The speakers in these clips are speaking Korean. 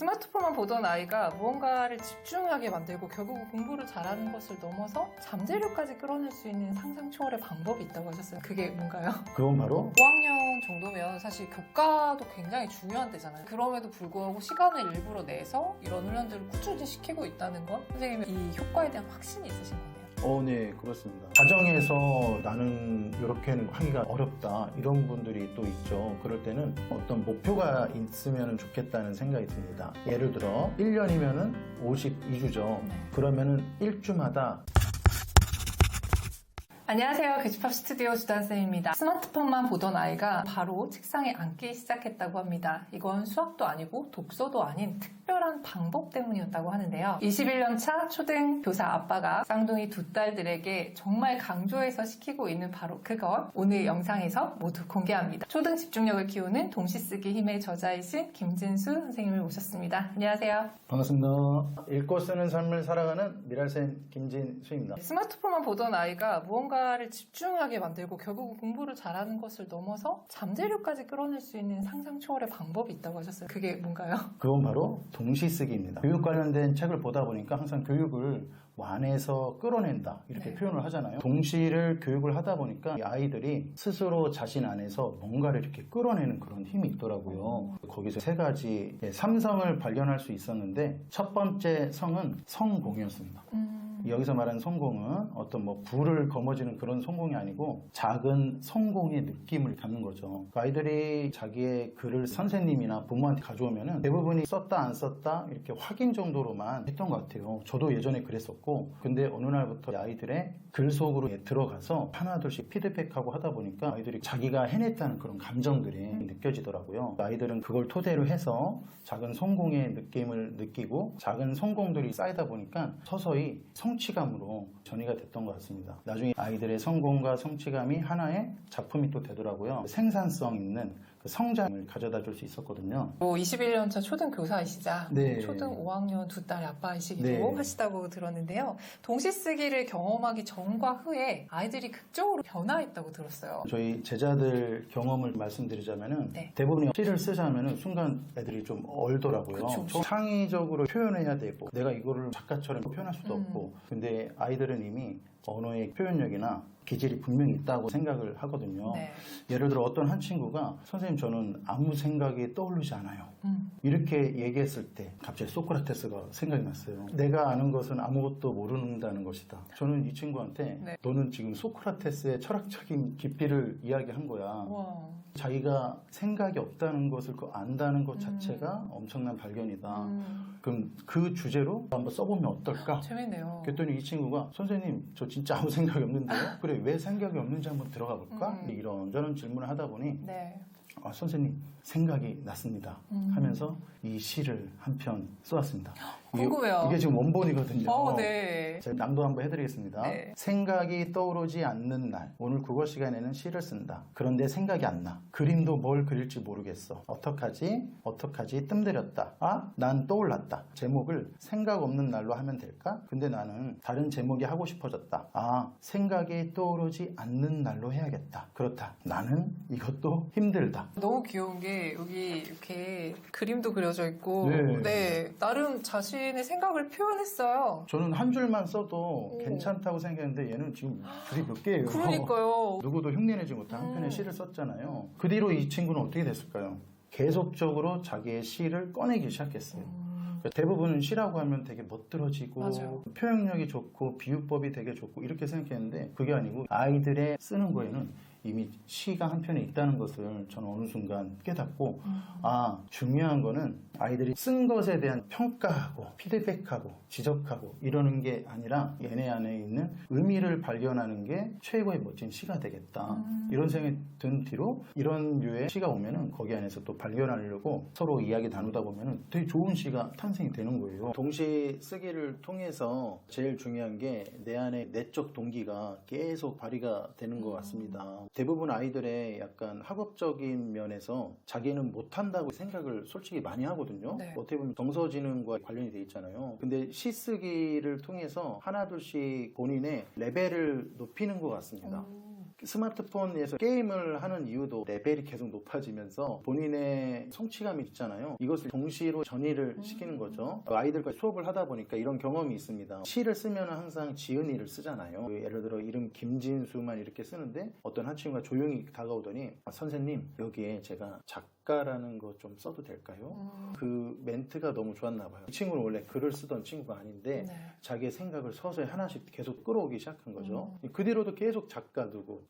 스마트폰만 보던 아이가 무언가를 집중하게 만들고 결국 공부를 잘하는 것을 넘어서 잠재력까지 끌어낼 수 있는 상상 초월의 방법이 있다고 하셨어요. 그게 뭔가요? 그건 바로 5학년 정도면 사실 교과도 굉장히 중요한 때잖아요. 그럼에도 불구하고 시간을 일부러 내서 이런 훈련들을 꾸준히 시키고 있다는 건 선생님의 이 효과에 대한 확신이 있으신 거네요. 네, 그렇습니다. 가정에서 나는 이렇게는 하기가 어렵다 이런 분들이 또 있죠. 그럴 때는 어떤 목표가 있으면 좋겠다는 생각이 듭니다. 예를 들어 1년이면은 52주죠. 그러면은 1주마다 안녕하세요. 교집합 스튜디오 주단쌤입니다. 스마트폰만 보던 아이가 바로 책상에 앉기 시작했다고 합니다. 이건 수학도 아니고 독서도 아닌 특별한 방법 때문이었다고 하는데요. 21년차 초등 교사 아빠가 쌍둥이 두 딸들에게 정말 강조해서 시키고 있는 바로 그것, 오늘 영상에서 모두 공개합니다. 초등 집중력을 키우는 동시쓰기 힘의 저자이신 김진수 선생님을 모셨습니다. 안녕하세요. 반갑습니다. 읽고 쓰는 삶을 살아가는 미랄센 김진수입니다. 스마트폰만 보던 아이가 무언가를 집중하게 만들고 결국 공부를 잘하는 것을 넘어서 잠재력까지 끌어낼 수 있는 상상 초월의 방법이 있다고 하셨어요. 그게 뭔가요? 그건 바로 동시쓰기입니다. 교육 관련된 책을 보다 보니까 항상 교육을 안에서 끌어낸다 이렇게 표현을 하잖아요. 동시를 교육을 하다 보니까 이 아이들이 스스로 자신 안에서 뭔가를 이렇게 끌어내는 그런 힘이 있더라고요. 거기서 세 가지 삼성을 발견할 수 있었는데 첫 번째 성은 성공이었습니다. 여기서 말하는 성공은 어떤 부를 거머쥐는 그런 성공이 아니고 작은 성공의 느낌을 갖는 거죠. 아이들이 자기의 글을 선생님이나 부모한테 가져오면은 대부분이 썼다 안 썼다 이렇게 확인 정도로만 했던 것 같아요. 저도 예전에 그랬었고, 근데 어느 날부터 아이들의 글 속으로 들어가서 하나둘씩 피드백하고 하다 보니까 아이들이 자기가 해냈다는 그런 감정들이 느껴지더라고요. 아이들은 그걸 토대로 해서 작은 성공의 느낌을 느끼고 작은 성공들이 쌓이다 보니까 서서히 성취감으로 전이가 됐던 것 같습니다. 나중에 아이들의 성공과 성취감이 하나의 작품이 또 되더라고요. 생산성 있는 그 성장을 가져다 줄 수 있었거든요. 21년차 초등 교사이시자 네. 초등 5학년 두 딸 아빠이시기도 네. 하시다고 들었는데요. 동시쓰기를 경험하기 전과 후에 아이들이 극적으로 변화했다고 들었어요. 저희 제자들 경험을 말씀드리자면은 네. 대부분이 시를 쓰자면은 순간 애들이 좀 얼더라고요. 그쵸. 창의적으로 표현해야 되고 내가 이거를 작가처럼 표현할 수도 없고, 근데 아이들은 이미 언어의 표현력이나 기질이 분명히 있다고 생각을 하거든요. 네. 예를 들어 어떤 한 친구가 선생님 저는 아무 생각이 떠오르지 않아요. 이렇게 얘기했을 때 갑자기 소크라테스가 생각이 났어요. 내가 아는 것은 아무것도 모른다는 것이다. 저는 이 친구한테 네. 너는 지금 소크라테스의 철학적인 깊이를 이야기한 거야. 와. 자기가 생각이 없다는 것을 안다는 것 자체가 엄청난 발견이다. 그럼 그 주제로 한번 써보면 어떨까? 재밌네요. 그랬더니 이 친구가 선생님 저 진짜 아무 생각이 없는데요? 그래 왜 생각이 없는지 한번 들어가 볼까? 이런저런 질문을 하다 보니 네. 선생님 생각이 났습니다 하면서 이 시를 한 편 써왔습니다. 궁금해요. 이게 지금 원본이거든요. 네. 제가 낭독 한번 해드리겠습니다. 네. 생각이 떠오르지 않는 날, 오늘 국어 시간에는 시를 쓴다. 그런데 생각이 안 나. 그림도 뭘 그릴지 모르겠어. 어떡하지? 뜸들였다. 난 떠올랐다. 제목을 생각 없는 날로 하면 될까? 근데 나는 다른 제목이 하고 싶어졌다. 생각이 떠오르지 않는 날로 해야겠다. 그렇다. 나는 이것도 힘들다. 너무 귀여운 게 여기 이렇게 그림도 그려져 있고 네. 나름 자신의 생각을 표현했어요. 저는 한 줄만 써도 괜찮다고 생각했는데 얘는 지금 줄이 몇 개예요. 그러니까요. 누구도 흉내내지 못한 한 편의 시를 썼잖아요. 그 뒤로 이 친구는 어떻게 됐을까요? 계속적으로 자기의 시를 꺼내기 시작했어요. 대부분은 시라고 하면 되게 멋들어지고 맞아요. 표현력이 좋고 비유법이 되게 좋고 이렇게 생각했는데 그게 아니고 아이들의 쓰는 거에는 이미 시가 한 편에 있다는 것을 저는 어느 순간 깨닫고 중요한 거는 아이들이 쓴 것에 대한 평가하고 피드백하고 지적하고 이러는 게 아니라 얘네 안에 있는 의미를 발견하는 게 최고의 멋진 시가 되겠다. 이런 생각이 든 뒤로 이런 류의 시가 오면은 거기 안에서 또 발견하려고 서로 이야기 나누다 보면은 되게 좋은 시가 탄생이 되는 거예요. 동시 쓰기를 통해서 제일 중요한 게 내 안에 내적 동기가 계속 발휘가 되는 것 같습니다. 대부분 아이들의 약간 학업적인 면에서 자기는 못한다고 생각을 솔직히 많이 하거든요. 네. 어떻게 보면 정서지능과 관련이 돼 있잖아요. 근데 시쓰기를 통해서 하나둘씩 본인의 레벨을 높이는 것 같습니다. 스마트폰에서 게임을 하는 이유도 레벨이 계속 높아지면서 본인의 성취감이 있잖아요. 이것을 동시로 전이를 시키는 거죠. 아이들과 수업을 하다 보니까 이런 경험이 있습니다. 시를 쓰면 항상 지은이를 쓰잖아요. 예를 들어 이름 김진수만 이렇게 쓰는데 어떤 한 친구가 조용히 다가오더니 선생님 여기에 제가 작가라는 거 좀 써도 될까요? 그 멘트가 너무 좋았나 봐요. 이 친구는 원래 글을 쓰던 친구가 아닌데 네. 자기의 생각을 서서히 하나씩 계속 끌어오기 시작한 거죠. 그 뒤로도 계속 작가 누구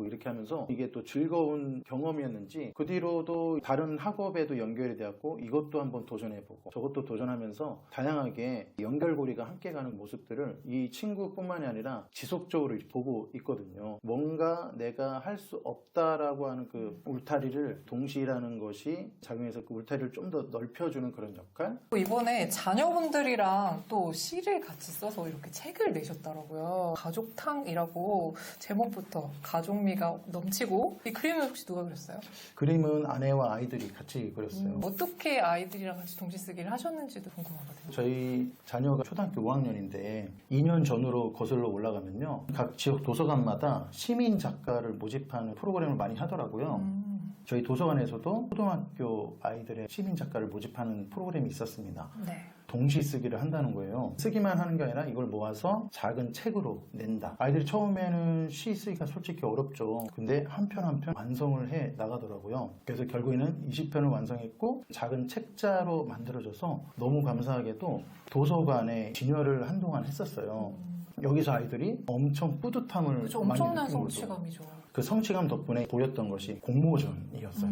이렇게 하면서 이게 또 즐거운 경험이었는지 그 뒤로도 다른 학업에도 연결이 되었고 이것도 한번 도전해보고 저것도 도전하면서 다양하게 연결고리가 함께 가는 모습들을 이 친구뿐만이 아니라 지속적으로 보고 있거든요. 뭔가 내가 할 수 없다라고 하는 그 울타리를 동시라는 것이 작용해서 그 울타리를 좀 더 넓혀주는 그런 역할? 이번에 자녀분들이랑 또 시를 같이 써서 이렇게 책을 내셨더라고요. 가족탕이라고 제목부터 가족미가 넘치고 이 그림은 혹시 누가 그렸어요? 그림은 아내와 아이들이 같이 그렸어요. 어떻게 아이들이랑 같이 동시 쓰기를 하셨는지도 궁금하거든요. 저희 자녀가 초등학교 5학년인데 2년 전으로 거슬러 올라가면요. 각 지역 도서관마다 시민 작가를 모집하는 프로그램을 많이 하더라고요. 저희 도서관에서도 초등학교 아이들의 시민 작가를 모집하는 프로그램이 있었습니다. 네. 동시 쓰기를 한다는 거예요. 쓰기만 하는 게 아니라 이걸 모아서 작은 책으로 낸다. 아이들이 처음에는 시 쓰기가 솔직히 어렵죠. 근데 한 편 한 편 완성을 해 나가더라고요. 그래서 결국에는 20편을 완성했고 작은 책자로 만들어져서 너무 감사하게도 도서관에 진열을 한동안 했었어요. 여기서 아이들이 엄청 뿌듯함을 그죠, 많이 엄청난 느낀 거죠. 성취감이죠. 그 성취감 덕분에 보였던 것이 공모전이었어요.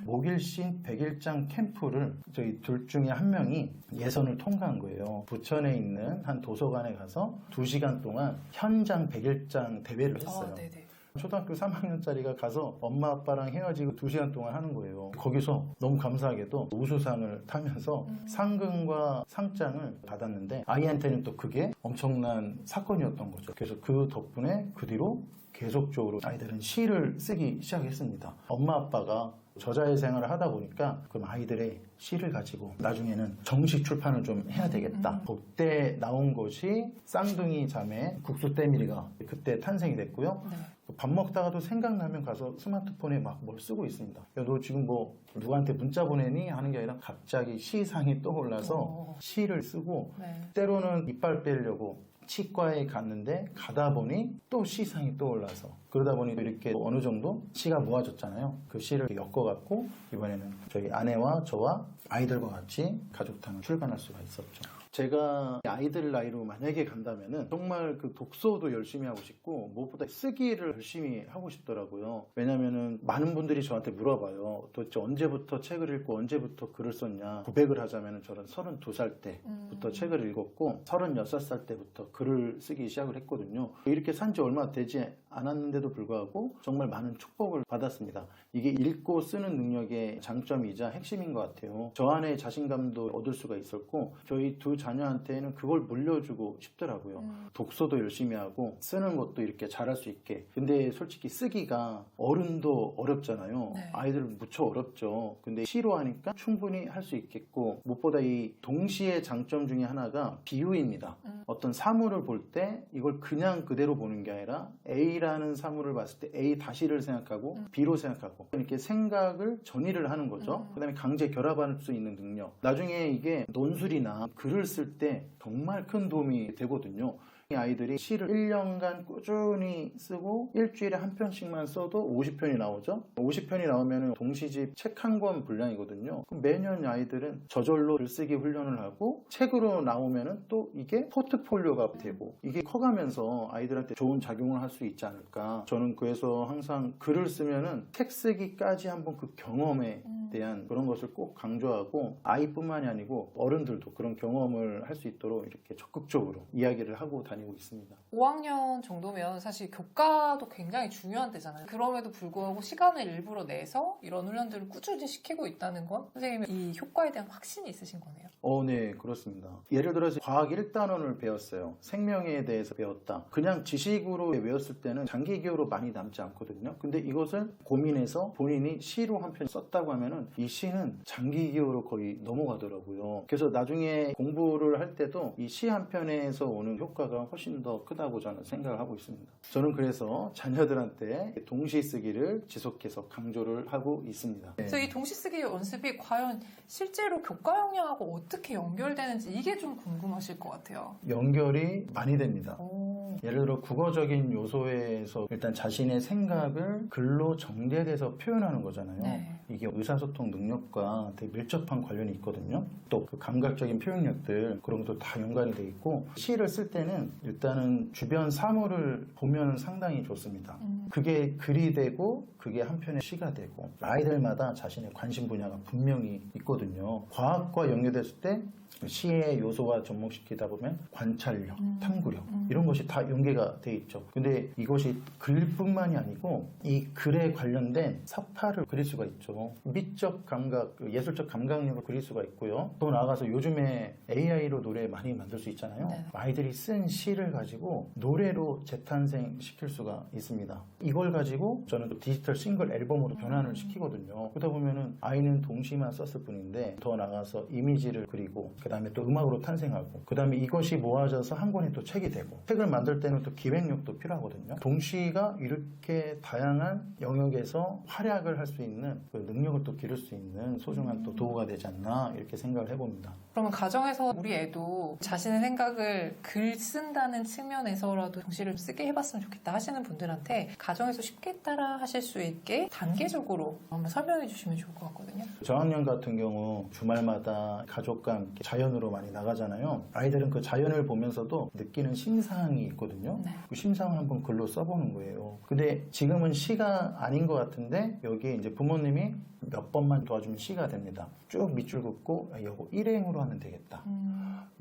목일신 100일장 캠프를 저희 둘 중에 한 명이 예선을 통과한 거예요. 부천에 있는 한 도서관에 가서 2시간 동안 현장 100일장 대회를 했어요. 네네. 초등학교 3학년짜리가 가서 엄마 아빠랑 헤어지고 2시간 동안 하는 거예요. 거기서 너무 감사하게도 우수상을 타면서 상금과 상장을 받았는데 아이한테는 또 그게 엄청난 사건이었던 거죠. 그래서 그 덕분에 그 뒤로 계속적으로 아이들은 시를 쓰기 시작했습니다. 엄마 아빠가 저자의 생활을 하다 보니까 그럼 아이들의 시를 가지고 나중에는 정식 출판을 좀 해야 되겠다. 그때 나온 것이 쌍둥이 자매 국수 때밀이가 그때 탄생이 됐고요. 네. 밥 먹다가도 생각나면 가서 스마트폰에 막 뭘 쓰고 있습니다. 야, 너 지금 뭐 누구한테 문자 보내니? 하는 게 아니라 갑자기 시상이 떠올라서 시를 쓰고 네. 때로는 이빨 빼려고 치과에 갔는데 가다 보니 또 시상이 떠올라서 그러다 보니 이렇게 어느 정도 시가 모아졌잖아요. 그 시를 엮어갖고 이번에는 저희 아내와 저와 아이들과 같이 가족탕을 출간할 수가 있었죠. 제가 아이들 나이로 만약에 간다면은 정말 그 독서도 열심히 하고 싶고 무엇보다 쓰기를 열심히 하고 싶더라고요. 왜냐면은 많은 분들이 저한테 물어봐요. 도대체 언제부터 책을 읽고 언제부터 글을 썼냐. 고백을 하자면은 저는 32살 때부터 책을 읽었고 36살 때부터 글을 쓰기 시작을 했거든요. 이렇게 산 지 얼마 되지 않았는데도 불구하고 정말 많은 축복을 받았습니다. 이게 읽고 쓰는 능력의 장점이자 핵심인 것 같아요. 저 안에 자신감도 얻을 수가 있었고 저희 두 자녀한테는 그걸 물려주고 싶더라고요. 독서도 열심히 하고 쓰는 것도 이렇게 잘할 수 있게. 근데 솔직히 쓰기가 어른도 어렵잖아요. 네. 아이들은 무척 어렵죠. 근데 시로 하니까 충분히 할 수 있겠고 무엇보다 이 동시의 장점 중에 하나가 비유입니다. 어떤 사물을 볼 때 이걸 그냥 그대로 보는 게 아니라 A라는 사물을 봤을 때 A 다시를 생각하고 B로 생각하고 이렇게 생각을 전이를 하는 거죠. 그 다음에 강제 결합할 수 있는 능력. 나중에 이게 논술이나 글을 쓸 때 정말 큰 도움이 되거든요. 이 아이들이 시를 1년간 꾸준히 쓰고 일주일에 한 편씩만 써도 50편이 나오죠. 50편이 나오면 동시집 책 한 권 분량이거든요. 그럼 매년 아이들은 저절로 글쓰기 훈련을 하고 책으로 나오면 또 이게 포트폴리오가 되고 이게 커가면서 아이들한테 좋은 작용을 할 수 있지 않을까. 저는 그래서 항상 글을 쓰면은 책 쓰기까지 한번 그 경험에 대한 그런 것을 꼭 강조하고 아이뿐만이 아니고 어른들도 그런 경험을 할 수 있도록 이렇게 적극적으로 이야기를 하고 다니고 있습니다. 5학년 정도면 사실 교과도 굉장히 중요한 때잖아요. 그럼에도 불구하고 시간을 일부러 내서 이런 훈련들을 꾸준히 시키고 있다는 건 선생님은 이 효과에 대한 확신이 있으신 거네요. 네, 그렇습니다. 예를 들어서 과학 1단원을 배웠어요. 생명에 대해서 배웠다. 그냥 지식으로 외웠을 때는 장기기억으로 많이 남지 않거든요. 근데 이것을 고민해서 본인이 시로 한 편 썼다고 하면은 이 시는 장기기억으로 거의 넘어가더라고요. 그래서 나중에 공부를 할 때도 이 시 한 편에서 오는 효과가 훨씬 더 크다고 저는 생각을 하고 있습니다. 저는 그래서 자녀들한테 동시 쓰기를 지속해서 강조를 하고 있습니다. 그래서 이 동시쓰기 연습이 과연 실제로 교과 역량하고 어떻게 연결되는지 이게 좀 궁금하실 것 같아요. 연결이 많이 됩니다. 오. 예를 들어 국어적인 요소에서 일단 자신의 생각을 글로 정제돼서 표현하는 거잖아요. 네. 이게 의사소통 능력과 되게 밀접한 관련이 있거든요. 또 그 감각적인 표현력들 그런 것도 다 연관이 돼 있고 시를 쓸 때는 일단은 주변 사물을 보면 상당히 좋습니다. 그게 글이 되고 그게 한편의 시가 되고 아이들마다 자신의 관심 분야가 분명히 있거든요. 과학과 연결됐을 때 시의 요소와 접목시키다 보면 관찰력, 탐구력 이런 것이 다 연계가 돼 있죠. 근데 이것이 글뿐만이 아니고 이 글에 관련된 사파를 그릴 수가 있죠. 미적 감각, 예술적 감각력을 그릴 수가 있고요. 또 나아가서 요즘에 AI로 노래 많이 만들 수 있잖아요. 네. 아이들이 쓴 시를 가지고 노래로 재탄생시킬 수가 있습니다. 이걸 가지고 저는 또 디지털 싱글 앨범으로 변환을 시키거든요. 그러다 보면은 아이는 동시만 썼을 뿐인데 더 나아가서 이미지를 그리고 그 다음에 또 음악으로 탄생하고 그 다음에 이것이 모아져서 한 권의 또 책이 되고 책을 만들 때는 또 기획력도 필요하거든요. 동시가 이렇게 다양한 영역에서 활약을 할 수 있는 그 능력을 또 기를 수 있는 소중한 또 도구가 되지 않나 이렇게 생각을 해봅니다. 그러면 가정에서 우리 애도 자신의 생각을 글 쓴다는 측면에서라도 동시를 쓰게 해봤으면 좋겠다 하시는 분들한테 가정에서 쉽게 따라 하실 수 있게 단계적으로 한번 설명해 주시면 좋을 것 같거든요. 저학년 같은 경우 주말마다 가족과 함께 자연으로 많이 나가잖아요. 아이들은 그 자연을 보면서도 느끼는 심상이 있거든요. 네. 그 심상을 한번 글로 써보는 거예요. 근데 지금은 시가 아닌 것 같은데 여기에 이제 부모님이 몇 번만 도와주면 시가 됩니다. 쭉 밑줄 긋고 요거 1행으로 하면 되겠다.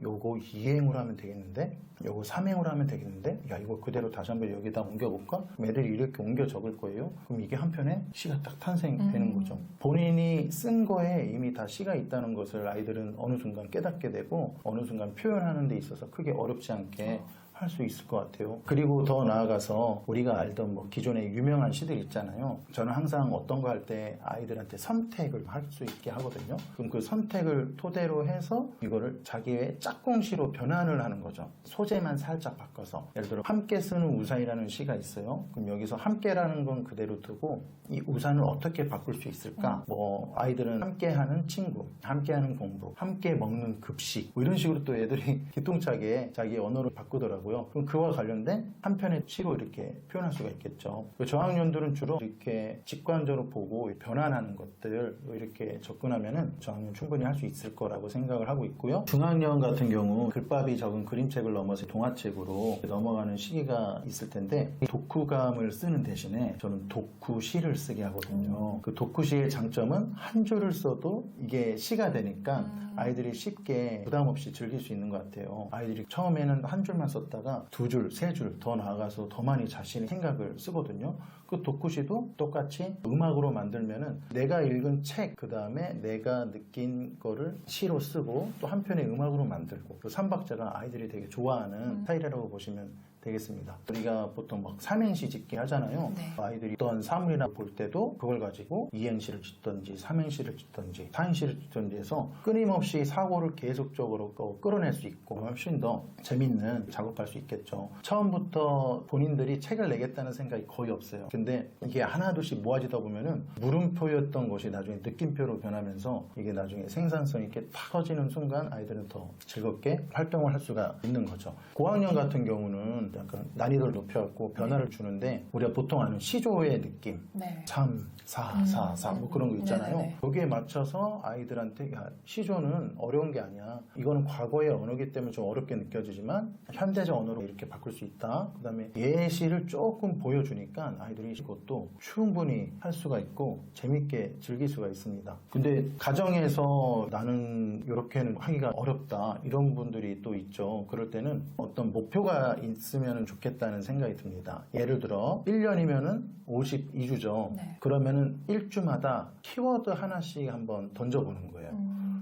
요거 2행으로 하면 되겠는데 요거 3행으로 하면 되겠는데 야 이거 그대로 다시 한번 여기다 옮겨볼까? 그럼 애들이 이렇게 옮겨 적을 거예요. 그럼 이게 한편에 시가 딱 탄생되는 거죠. 본인이 쓴 거에 이미 다 시가 있다는 것을 아이들은 어느 순간 깨닫게 되고 어느 순간 표현하는 데 있어서 크게 어렵지 않게 할 수 있을 것 같아요. 그리고 더 나아가서 우리가 알던 뭐 기존의 유명한 시들 있잖아요. 저는 항상 어떤 거 할 때 아이들한테 선택을 할 수 있게 하거든요. 그럼 그 선택을 토대로 해서 이거를 자기의 짝꿍시로 변환을 하는 거죠. 소재만 살짝 바꿔서 예를 들어 함께 쓰는 우산이라는 시가 있어요. 그럼 여기서 함께라는 건 그대로 두고 이 우산을 어떻게 바꿀 수 있을까? 뭐 아이들은 함께하는 친구, 함께하는 공부, 함께 먹는 급식 뭐 이런 식으로 또 애들이 기똥차게 자기 언어를 바꾸더라고요. 그럼 그와 관련된 한 편의 시로 이렇게 표현할 수가 있겠죠. 저학년들은 주로 이렇게 직관적으로 보고 변환하는 것들 이렇게 접근하면은 저학년 충분히 할 수 있을 거라고 생각을 하고 있고요. 중학년 같은 경우 글밥이 적은 그림책을 넘어서 동화책으로 넘어가는 시기가 있을 텐데 독후감을 쓰는 대신에 저는 독후시를 쓰게 하거든요. 그 독후시의 장점은 한 줄을 써도 이게 시가 되니까 아이들이 쉽게 부담 없이 즐길 수 있는 것 같아요. 아이들이 처음에는 한 줄만 썼다가 두 줄, 세 줄 더 나아가서 더 많이 자신의 생각을 쓰거든요. 그 독후시도 똑같이 음악으로 만들면은 내가 읽은 책, 그 다음에 내가 느낀 거를 시로 쓰고 또 한편의 음악으로 만들고 그 삼박자가 아이들이 되게 좋아하는 스타일이라고 보시면 되겠습니다. 우리가 보통 막 삼행시 짓기 하잖아요. 네. 아이들이 어떤 사물이나 볼 때도 그걸 가지고 이행시를 짓든지 삼행시를 짓든지 사행시를 짓든지 해서 끊임없이 사고를 계속적으로 끌어낼 수 있고 훨씬 더 재밌는 작업할 수 있겠죠. 처음부터 본인들이 책을 내겠다는 생각이 거의 없어요. 근데 이게 하나둘씩 모아지다 보면은 물음표였던 것이 나중에 느낌표로 변하면서 이게 나중에 생산성 있게 탁 터지는 순간 아이들은 더 즐겁게 활동을 할 수가 있는 거죠. 고학년 같은 경우는 약간 난이도를 높여갖고 변화를 주는데 우리가 보통 아는 시조의 느낌 네. 3, 4, 4, 4 뭐 그런 거 있잖아요. 네네네. 거기에 맞춰서 아이들한테 야, 시조는 어려운 게 아니야. 이거는 과거의 언어기 때문에 좀 어렵게 느껴지지만 현대적 언어로 이렇게 바꿀 수 있다. 그 다음에 예시를 조금 보여주니까 아이들이 이것도 충분히 할 수가 있고 재밌게 즐길 수가 있습니다. 근데 가정에서 나는 이렇게는 하기가 어렵다 이런 분들이 또 있죠. 그럴 때는 어떤 목표가 있으면 좋겠다는 생각이 듭니다. 예를 들어 1년이면은 52주죠. 네. 그러면은 1주마다 키워드 하나씩 한번 던져보는 거예요.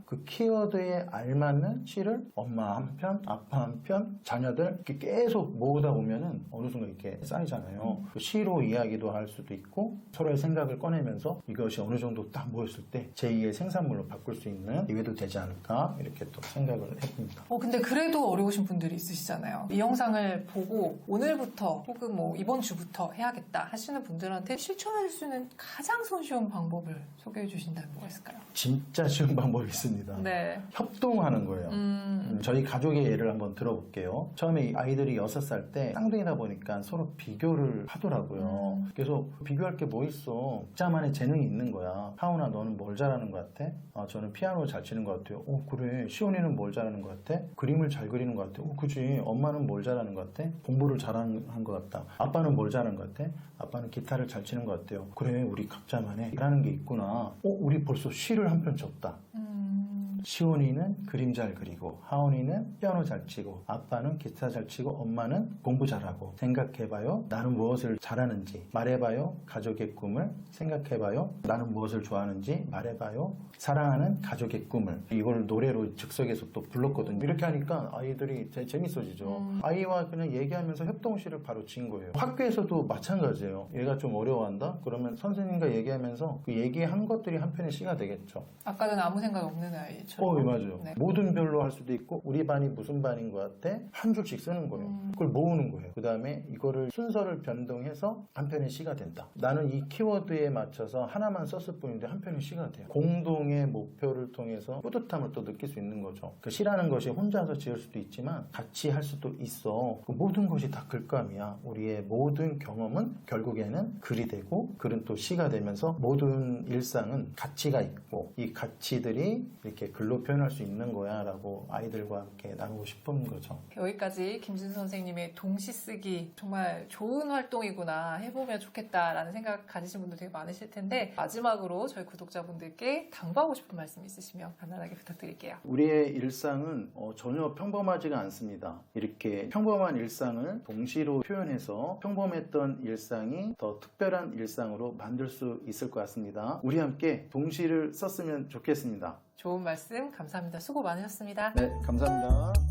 그 키워드에 알맞는 시를 엄마 한 편, 아빠 한 편, 자녀들 이렇게 계속 모으다 보면은 어느 순간 이렇게 쌓이잖아요. 그 시로 이야기도 할 수도 있고 서로의 생각을 꺼내면서 이것이 어느 정도 딱 모였을 때 제2의 생산물로 바꿀 수 있는 기회도 되지 않을까 이렇게 또 생각을 해봅니다. 근데 그래도 어려우신 분들이 있으시잖아요. 이 영상을 보고 오늘부터 혹은 뭐 이번 주부터 해야겠다 하시는 분들한테 실천할 수 있는 가장 손쉬운 방법을 소개해 주신다면 뭐가 있을까요? 진짜 쉬운 방법이 있습니다. 네. 협동하는 거예요. 저희 가족의 예를 한번 들어볼게요. 처음에 이 아이들이 6살 때 쌍둥이다 보니까 서로 비교를 하더라고요. 그래서 비교할 게 뭐 있어. 각자만의 재능이 있는 거야. 하은아 너는 뭘 잘하는 것 같아? 저는 피아노 잘 치는 것 같아요. 그래. 시온이는 뭘 잘하는 것 같아? 그림을 잘 그리는 것 같아. 그지. 엄마는 뭘 잘하는 것 같아? 공부를 잘한 것 같다. 아빠는 뭘 잘하는 것 같아? 아빠는 기타를 잘 치는 것 같아요. 그래. 우리 각자만의 잘하는 게 있구나. 우리 벌써 시를 한 편 적다. 시온이는 그림 잘 그리고 하온이는 피아노 잘 치고 아빠는 기타 잘 치고 엄마는 공부 잘하고 생각해봐요. 나는 무엇을 잘하는지 말해봐요. 가족의 꿈을 생각해봐요. 나는 무엇을 좋아하는지 말해봐요. 사랑하는 가족의 꿈을 이걸 노래로 즉석에서 또 불렀거든요. 이렇게 하니까 아이들이 재밌어지죠. 아이와 그냥 얘기하면서 협동시를 바로 친 거예요. 학교에서도 마찬가지예요. 얘가 좀 어려워한다? 그러면 선생님과 얘기하면서 그 얘기한 것들이 한 편의 시가 되겠죠. 아까는 아무 생각 없는 아이처럼. 맞아요. 네. 모든 별로 할 수도 있고 우리 반이 무슨 반인 것 같아? 한 줄씩 쓰는 거예요. 그걸 모으는 거예요. 그 다음에 이거를 순서를 변동해서 한 편의 시가 된다. 나는 이 키워드에 맞춰서 하나만 썼을 뿐인데 한 편의 시가 돼요. 공동의 목표를 통해서 뿌듯함을 또 느낄 수 있는 거죠. 그 시라는 것이 혼자서 지을 수도 있지만 같이 할 수도 있어. 그 모든 것이 다 글감이야. 우리의 모든 경험은 결국에는 글이 되고 글은 또 시가 되면서 모든 일상은 가치가 있고 이 가치들이 이렇게 글로 표현할 수 있는 거야 라고 아이들과 함께 나누고 싶은 거죠. 여기까지 김진수 선생님의 동시 쓰기 정말 좋은 활동이구나 해보면 좋겠다라는 생각 가지신 분들 되게 많으실 텐데 마지막으로 저희 구독자분들께 당부하고 싶은 말씀 있으시면 간단하게 부탁드릴게요. 우리의 일상은 전혀 평범하지가 않습니다. 이렇게 평범한 일상을 동시로 표현해서 평범했던 일상이 더 특별한 일상으로 만들 수 있을 것 같습니다. 우리 함께 동시를 썼으면 좋겠습니다. 좋은 말씀 감사합니다. 수고 많으셨습니다. 네, 감사합니다.